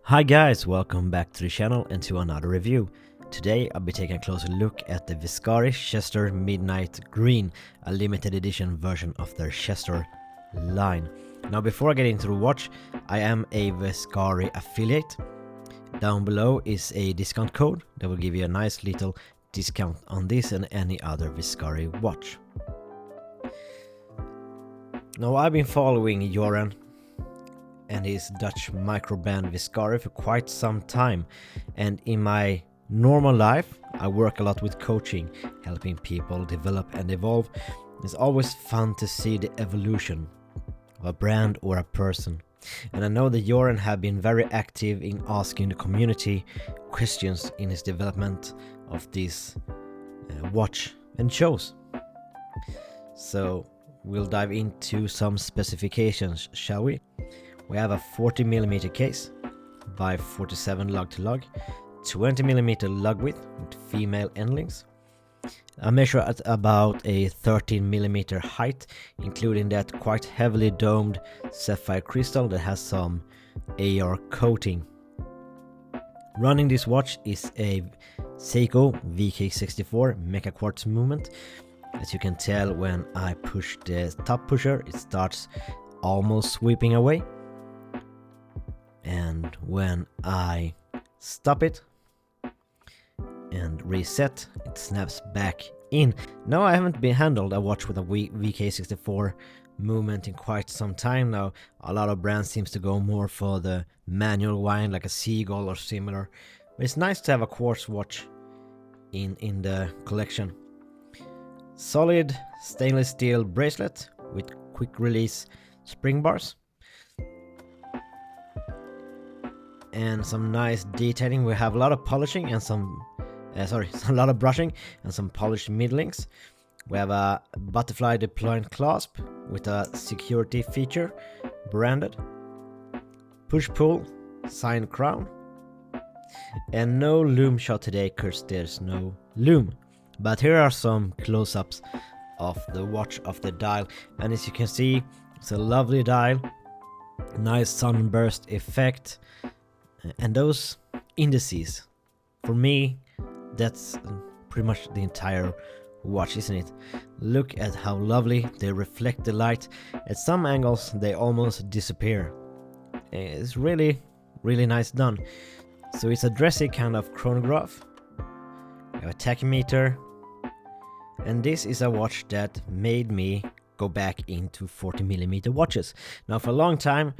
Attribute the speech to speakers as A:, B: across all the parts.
A: Hi guys, welcome back to the channel and to another review. Today I'll be taking a closer look at the Vescari Chestor Midnight Green, a limited edition version of their Chestor line. Now before I get into the watch, I am a Vescari affiliate. Down below is a discount code that will give you a nice little discount on this and any other Vescari watch. Now I've been following Joran and his Dutch microbrand Vescari for quite some time, and in my normal life I work a lot with coaching, helping people develop and evolve. It's always fun to see the evolution of a brand or a person, and I know that Joran have been very active in asking the community questions in his development of this watch and shows. So we'll dive into some specifications, shall we? We have a 40mm case by 47 lug to lug, 20mm lug width with female endlings. I measure at about a 13mm height, including that quite heavily domed sapphire crystal that has some AR coating. Running this watch is a Seiko VK64 Mecha Quartz movement. As you can tell, when I push the top pusher, it starts almost sweeping away. And when I stop it and reset, it snaps back in. Now I haven't been handled a watch with a VK64 movement in quite some time now. A lot of brands seems to go more for the manual wind like a Seagull or similar. But it's nice to have a quartz watch in the collection. Solid stainless steel bracelet with quick release spring bars. And some nice detailing. We have a lot of polishing and a lot of brushing and some polished middlings. We have a butterfly deployment clasp with a security feature branded. Push-pull signed crown. And no loom shot today because there's no loom. But here are some close-ups of the watch, of the dial. And as you can see, it's a lovely dial. Nice sunburst effect. And those indices, for me, that's pretty much the entire watch, isn't it? Look at how lovely they reflect the light. At some angles they almost disappear. It's really nice done. So it's a dressy kind of chronograph. We have a tachymeter. And this is a watch that made me go back into 40mm watches. Now for a long time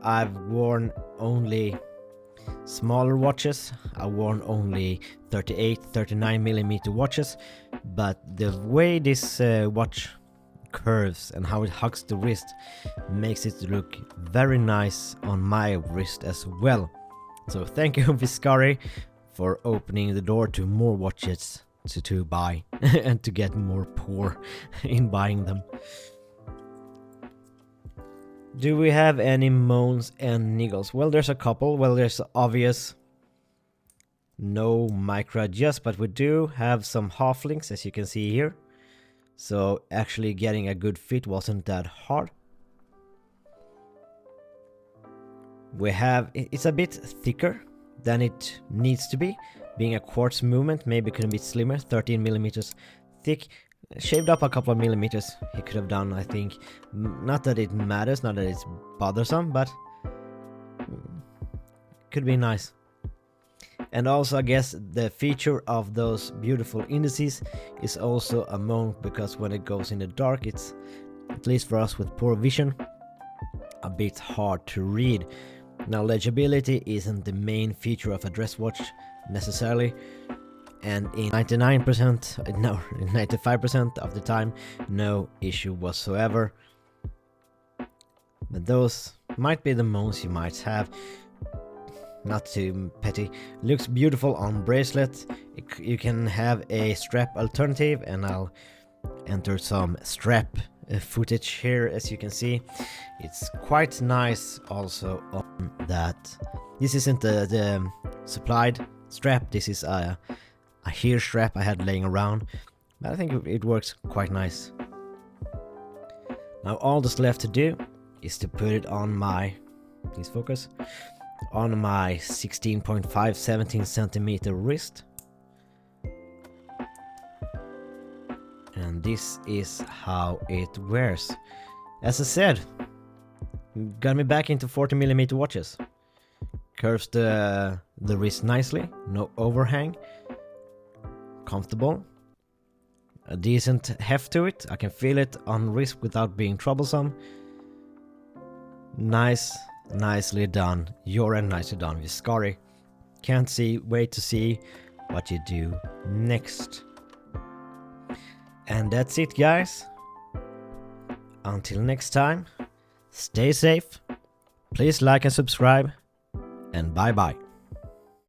A: I've worn only smaller watches. I worn only 38, 39mm watches, but the way this watch curves and how it hugs the wrist makes it look very nice on my wrist as well. So thank you Vescari for opening the door to more watches to buy and to get more poor in buying them. Do we have any moans and niggles? Well, there's a couple. Well, there's obvious no micro adjust, but we do have some half links, as you can see here. So actually getting a good fit wasn't that hard. We have, it's a bit thicker than it needs to be. Being a quartz movement, maybe could be slimmer, 13mm thick. Shaved up a couple of millimeters he could have done, I think. Not that it matters, not that it's bothersome, but could be nice. And also I guess the feature of those beautiful indices is also a mount, because when it goes in the dark, it's, at least for us with poor vision, a bit hard to read. Now legibility isn't the main feature of a dress watch necessarily, and in 95% of the time, no issue whatsoever. But those might be the moans you might have. Not too petty. Looks beautiful on bracelet. You can have a strap alternative, and I'll enter some strap footage here. As you can see, it's quite nice also on that. This isn't the supplied strap. This is a hair strap I had laying around, but I think it works quite nice. Now all that's left to do is to put it on my, please focus, on my 16.5 17 centimeter wrist. And this is how it wears. As I said, got me back into 40mm watches. Curves the wrist nicely, no overhang, comfortable, a decent heft to it. I can feel it on wrist without being troublesome. Nicely done. You're nicely done, Vescari. Can't wait to see what you do next. And that's it, guys. Until next time, stay safe, please like and subscribe, and bye bye.